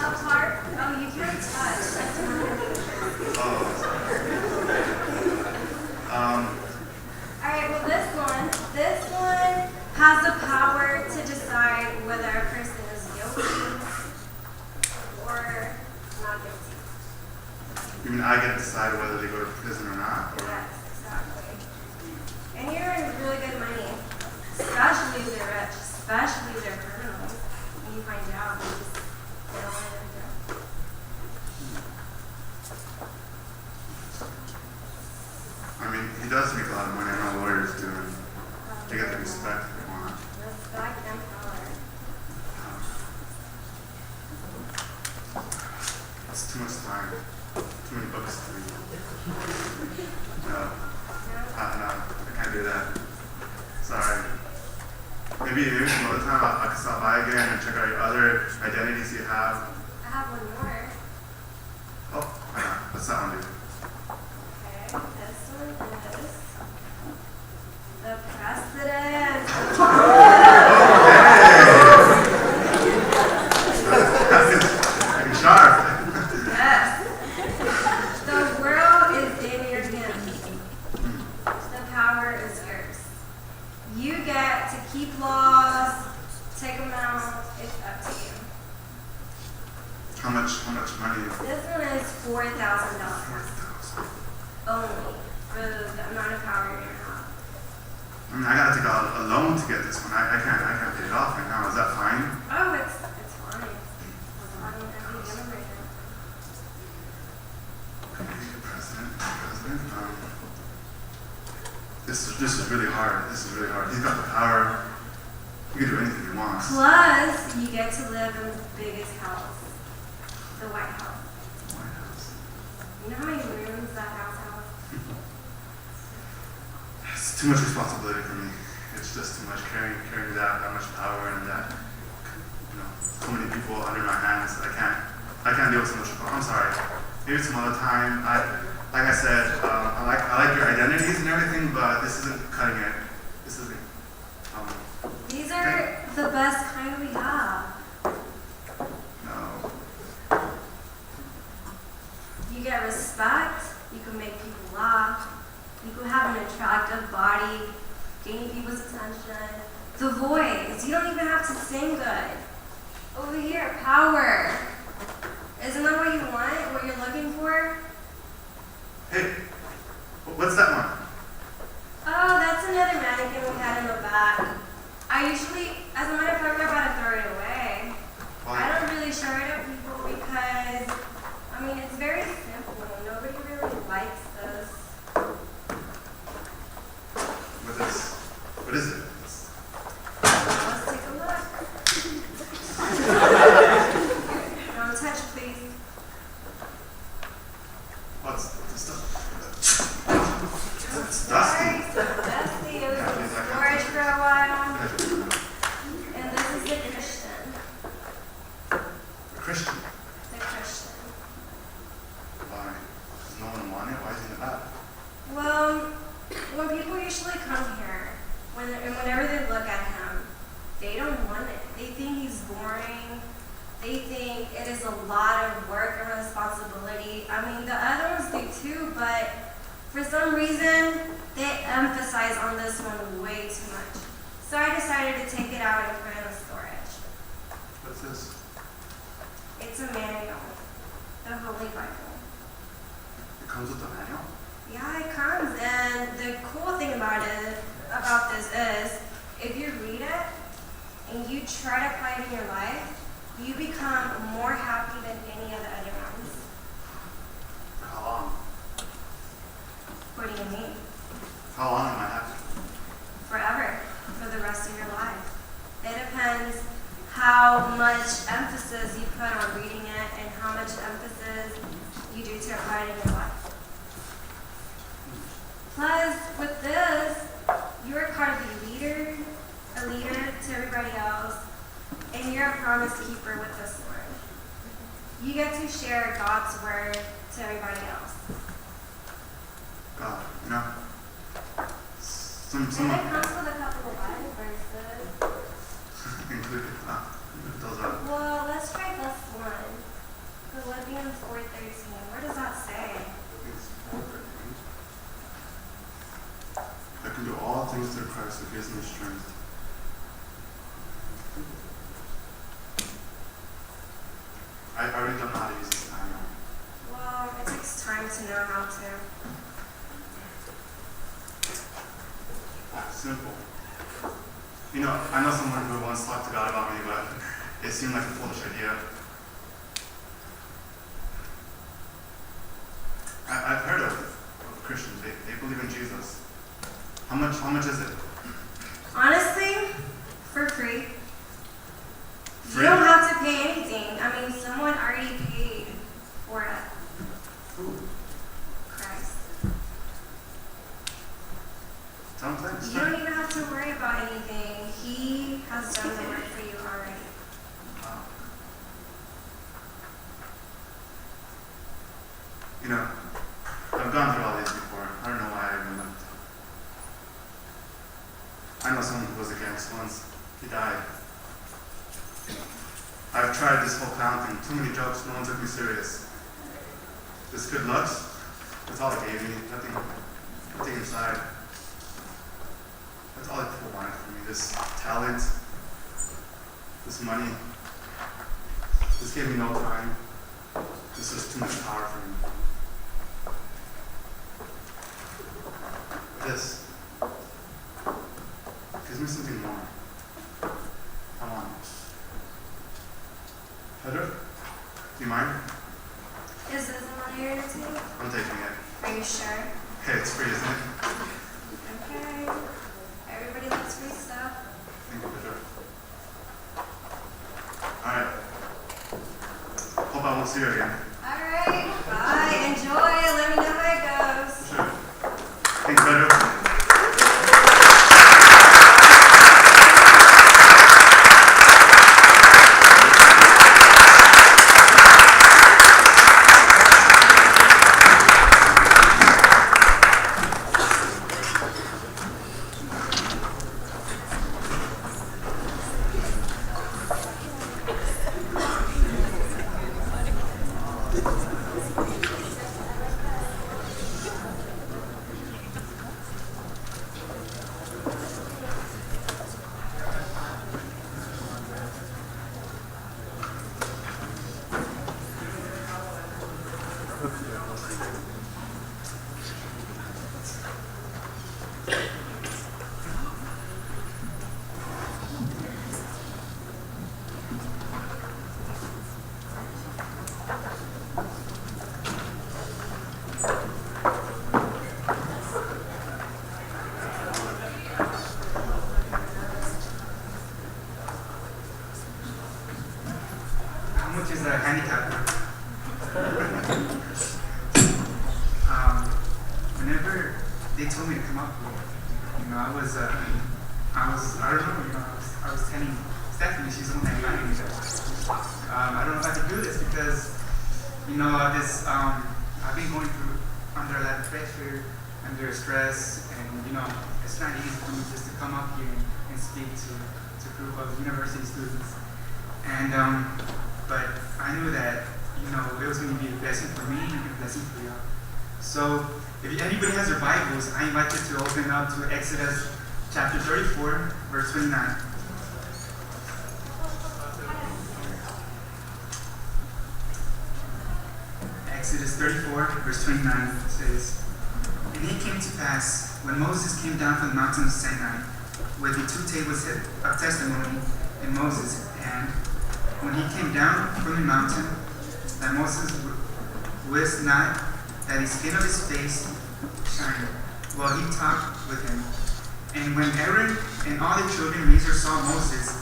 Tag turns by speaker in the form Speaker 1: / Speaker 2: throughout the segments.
Speaker 1: Apart? Oh, you can't touch. That's
Speaker 2: Oh,
Speaker 1: Alright, well this one has the power to decide whether a person is guilty or not guilty.
Speaker 2: you mean I get to decide whether they go to prison or not? Or?
Speaker 1: Yes, exactly. And you're in really good money, especially if they're rich, especially if they're criminals. When you find out, they just get all in there.
Speaker 2: I mean, he does make a lot of money. I know lawyers do. They get the respect they want.
Speaker 1: Respect and power.
Speaker 2: It's too much time. Too many books to read. No, I can't do that. Sorry. Maybe some other time I can stop by again and check out your other identities you have.
Speaker 1: I have one more.
Speaker 2: Oh, why not? What's that one do?
Speaker 1: Okay, this one is the president.
Speaker 2: Looking sharp.
Speaker 1: Yes. The world is in your hands. The power is yours. You get to keep laws, take them out. It's up to you.
Speaker 2: How much money?
Speaker 1: This one is $4,000
Speaker 2: $4,000.
Speaker 1: only for the amount of power you're gonna have.
Speaker 2: I mean, I gotta take out a loan to get this one. I can't pay it off right now. Is that fine?
Speaker 1: Oh, it's fine. I don't have any gun right now.
Speaker 2: President. This is really hard. This is really hard. He's got the power. He can do anything he wants.
Speaker 1: Plus, you get to live in the biggest house, the White House.
Speaker 2: White House.
Speaker 1: You know how many rooms that house has?
Speaker 2: It's too much responsibility for me. It's just too much carrying that much power and that, so many people under my hands. I can't deal with so much. I'm sorry. Maybe some other time. Like I said, I like your identities and everything, but this isn't cutting it. This isn't.
Speaker 1: These are the best kind we have.
Speaker 2: No.
Speaker 1: You get respect. You can make people laugh. You can have an attractive body, gain people's attention. The voice. You don't even have to sing good. Over here, power. Isn't that what you want? What you're looking for?
Speaker 2: Hey, what's that one?
Speaker 1: Oh, that's another mannequin we had in the back. I usually, as a matter of fact, I'm about to throw it away.
Speaker 2: Why?
Speaker 1: I don't really show it to people because, I mean, it's very simple. Nobody really likes this.
Speaker 2: What is it?
Speaker 1: Let's take a look. Don't touch, please.
Speaker 2: What's the stuff? It's
Speaker 1: Sorry,
Speaker 2: dusty.
Speaker 1: so dusty. It was in storage for a while. And this is the Christian.
Speaker 2: Christian.
Speaker 1: The Christian.
Speaker 2: Why? Does no one want it? Why is he in the back?
Speaker 1: Well, when people usually come here, whenever they look at him, they don't want it. They think he's boring. They think it is a lot of work and responsibility. I mean, the other ones do too, but for some reason, they emphasize on this one way too much. So I decided to take it out and put it in storage.
Speaker 2: What's this?
Speaker 1: It's a manual, the Holy Bible.
Speaker 2: It comes with a manual?
Speaker 1: Yeah, it comes, and the cool thing about this is, if you read it and you try to apply it in your life, you become more happy than any of the other ones.
Speaker 2: For how long?
Speaker 1: What do you mean?
Speaker 2: How long am I happy?
Speaker 1: Forever, for the rest of your life. It depends how much emphasis you put on reading it and how much emphasis you do to apply it in your life. Plus, with this, you're kind of a leader to everybody else, and you're a promise keeper with this word. You get to share God's word to everybody else.
Speaker 2: God,
Speaker 1: And it comes with a couple of Bible verses.
Speaker 2: included. Those are.
Speaker 1: Well, let's try this one.
Speaker 2: power, so gives me strength. I already don't know how to use this manual.
Speaker 1: Well, it takes time to know how to.
Speaker 2: Simple. You know, I know someone who once talked to God about me, but it seemed like a foolish idea. I've heard of Christians. They believe in Jesus. How much is it?
Speaker 1: Honestly, for free.
Speaker 2: Free?
Speaker 1: You don't have to pay anything. I mean, someone already paid for it.
Speaker 2: Who?
Speaker 1: Christ.
Speaker 2: Tell them thanks.
Speaker 1: You don't even have to worry about anything. He has done the work for you already.
Speaker 2: Wow. You know, I've gone through all these before. I don't know why I even went. I know someone who was against once. He died. I've tried this whole clown thing. Too many jokes. No one took me serious. This good looks. That's all it gave me. Nothing inside. That's all that people wanted from me. This talent. This money. This gave me no time. This was too much power for me. This gives me something more. I want it. Pedro, do you mind?
Speaker 1: Is this the money you're gonna take?
Speaker 2: I'm taking it.
Speaker 1: Are you sure?
Speaker 2: Hey, it's free, isn't it?
Speaker 1: Okay. Everybody likes free stuff.
Speaker 2: Thank you, Pedro. Alright. Hope I won't see you again.
Speaker 1: Alright. Bye. Enjoy. Let me know how it goes.
Speaker 2: Sure. Thanks, Pedro.
Speaker 3: How much is a handicap? Whenever they told me to come up here, I don't know, I was telling Stephanie, she's the one that invited me there. I don't know if I can do this because, I've been going through under a lot of pressure, under stress, and, it's not easy for me just to come up here and speak to a group of university students. And, but I knew that, it was going to be a blessing for me and a blessing for you. So, if anybody has their Bibles, I invite you to open up to Exodus chapter 34, verse 29. Exodus 34, verse 29 says, "And it came to pass, when Moses came down from the mountain of Sinai, with the 2 tables of testimony in Moses' hand, when he came down from the mountain, that Moses wist not that the skin of his face shined, while he talked with him. And when Aaron and all the children of Israel saw Moses,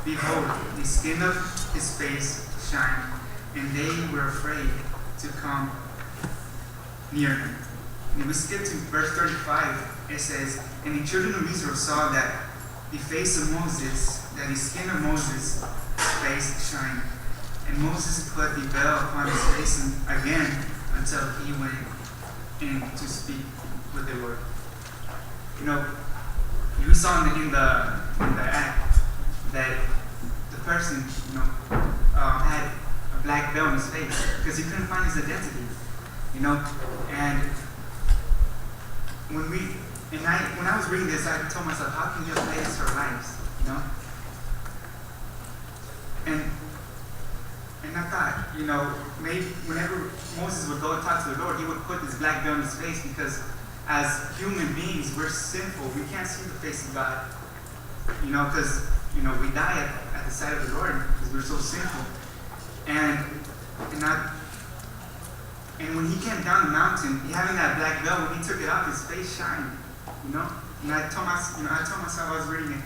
Speaker 3: behold, the skin of his face shined, and they were afraid to come near him." And we skip to verse 35. It says, "And the children of Israel saw that the face of Moses, that the skin of Moses' face shined. And Moses put the veil upon his face again until he went in to speak with the Lord." We saw in the act that the person, had a black veil on his face because he couldn't find his identity, And when And when I was reading this, I told myself, how can we apply this to our lives? You know? And I thought, maybe whenever Moses would go and talk to the Lord, he would put this black veil on his face because as human beings, we're sinful. We can't see the face of God. Because, we die at the sight of the Lord because we're so sinful. And when he came down the mountain, having that black veil, when he took it off, his face shined, And I told myself, I was reading it,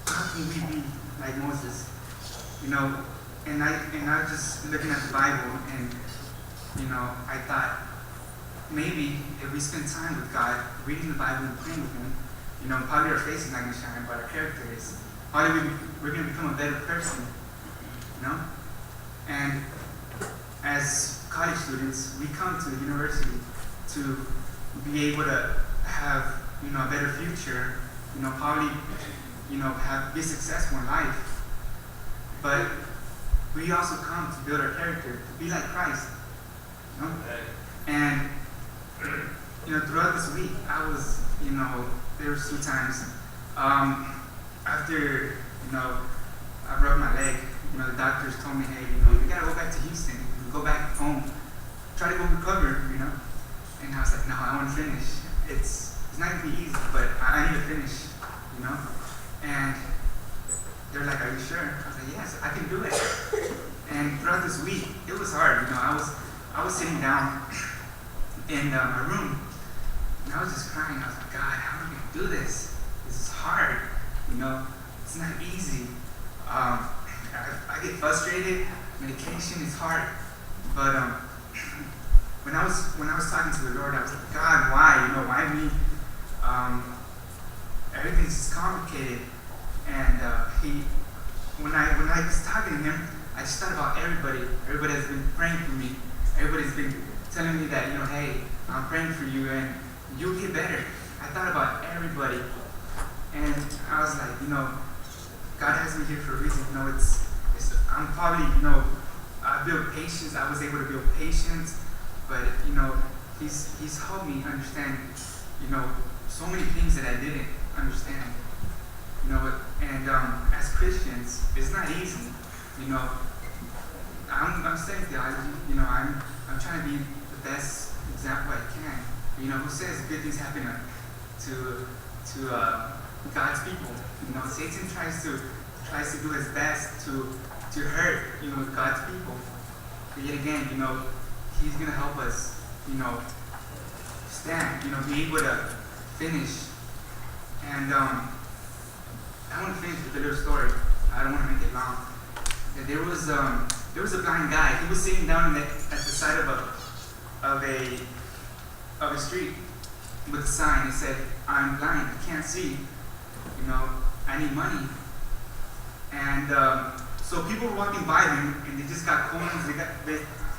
Speaker 3: how can we be like Moses? And I was just looking at the Bible, and I thought maybe if we spend time with God, reading the Bible and praying with Him, probably our face is not going to shine, but our character is. Probably we're going to become a better person, And as college students, we come to the university to be able to have a better future, probably be successful in life, but we also come to build our character, to be like Christ. And throughout this week, I was, there was 2 times after I broke my leg. The doctors told me, hey, you gotta go back to Houston, go back home, try to go recover, And I was like, no, I want to finish. It's not gonna be easy, but I need to finish, And they're like, are you sure? I was like, yes, I can do it. And throughout this week, it was hard. I was sitting down in my room, and I was just crying. I was like, God, how am I gonna do this? This is hard. It's not easy. I get frustrated. Medication is hard, but when I was talking to the Lord, I was like, God, why? Why me? Everything's just complicated. And when I was talking to Him, I just thought about everybody. Everybody has been praying for me. Everybody's been telling me that, hey, I'm praying for you and you'll get better. I thought about everybody. And I was like, God has me here for a reason. I'm probably, I built patience. I was able to build patience. But, He's helped me understand, so many things that I didn't understand. And as Christians, it's not easy. I'm studying theology. I'm trying to be the best example I can. Who says good things happen to God's people? Satan tries to do his best to hurt God's people. But yet again, he's gonna help us. Stand. Be able to finish. And I want to finish with a little story. I don't want to make it long. There was a blind guy. He was sitting down at the side of a street with a sign. It said, "I'm blind. I can't see. I need money." And so people were walking by him, and they just got coins.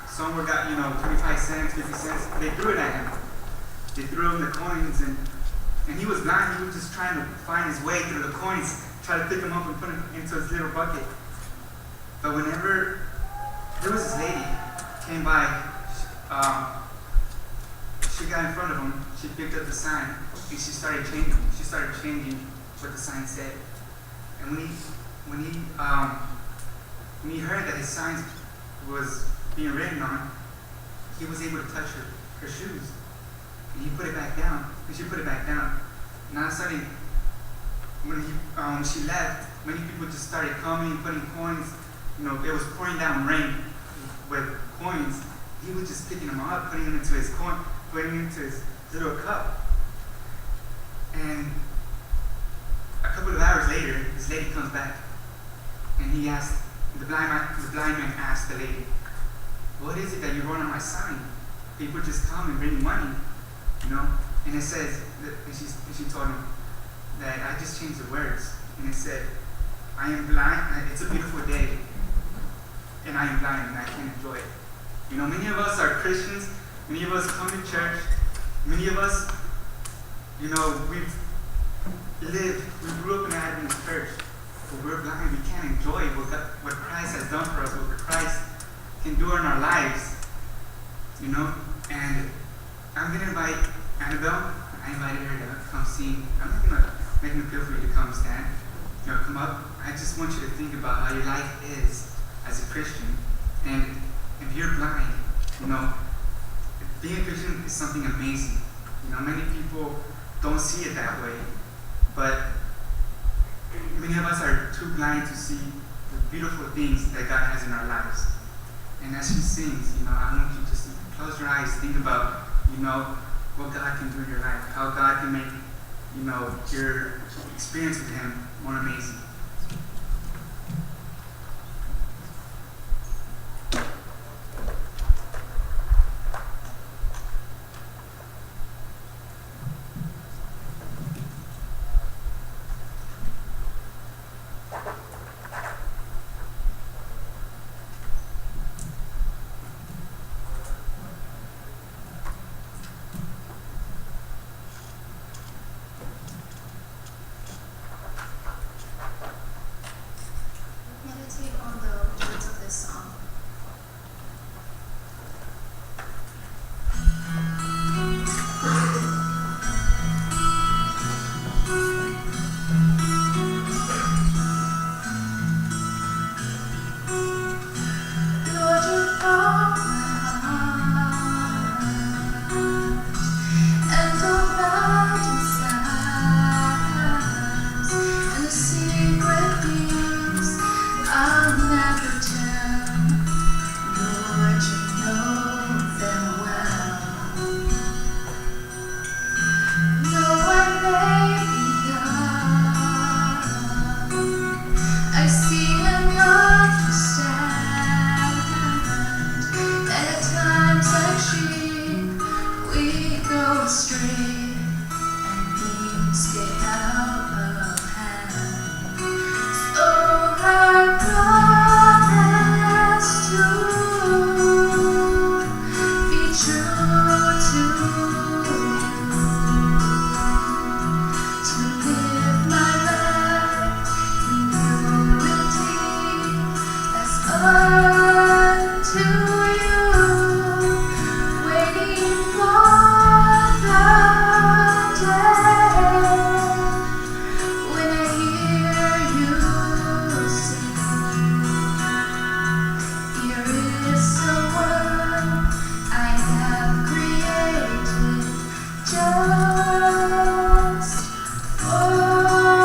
Speaker 3: Some were got 25 cents, 50 cents. They threw it at him. They threw him the coins, and he was blind. He was just trying to find his way through the coins, try to pick them up and put them into his little bucket. But whenever there was this lady came by, she got in front of him. She picked up the sign and she started changing. She started changing what the sign said. And when he heard that his sign was being written on, he was able to touch her shoes. And he put it back down. And she put it back down. And all of a sudden, when she left, many people just started coming, putting coins. It was pouring down rain with coins. He was just picking them up, putting them into his little cup. And a couple of hours later, this lady comes back, and he asked the blind man asked the lady, "What is it that you wrote on my sign? People just come and bring you money, And it says, and she told him that I just changed the words, and it said, "I am blind. It's a beautiful day, and I am blind, and I can't enjoy it." Many of us are Christians. Many of us come to church. Many of us, we grew up in an Adventist church, but we're blind. We can't enjoy what Christ has done for us, what Christ can do in our lives, And I'm going to invite Annabelle. I I invited her to come sing. I'm not gonna make an appeal for you to come stand. Come up. I just want you to think about how your life is as a Christian. And if you're blind, being a Christian is something amazing. Many people don't see it that way, but many of us are too blind to see the beautiful things that God has in our lives. And as she sings, I want you to just close your eyes, think about, what God can do in your life, how God can make, your experience with Him more amazing.
Speaker 4: Meditate on the words of this song. Lord, you call my heart, and all my desires, and the secret things I'll never tell. Lord, you know them well. Though I may be young, I see and understand. And at times like sheep, we go astray, and things get out of hand. So I promise to be true to you, to live my life in purity as unto you, waiting for the day when I hear you sing. Here is someone I have created just for you.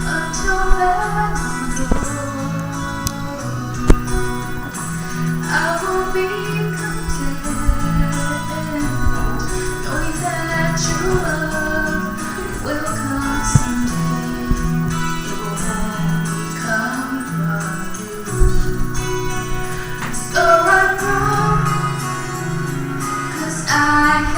Speaker 4: Until then, I will be content, knowing that your love will come someday. It will only come from you. So I promise, 'cause I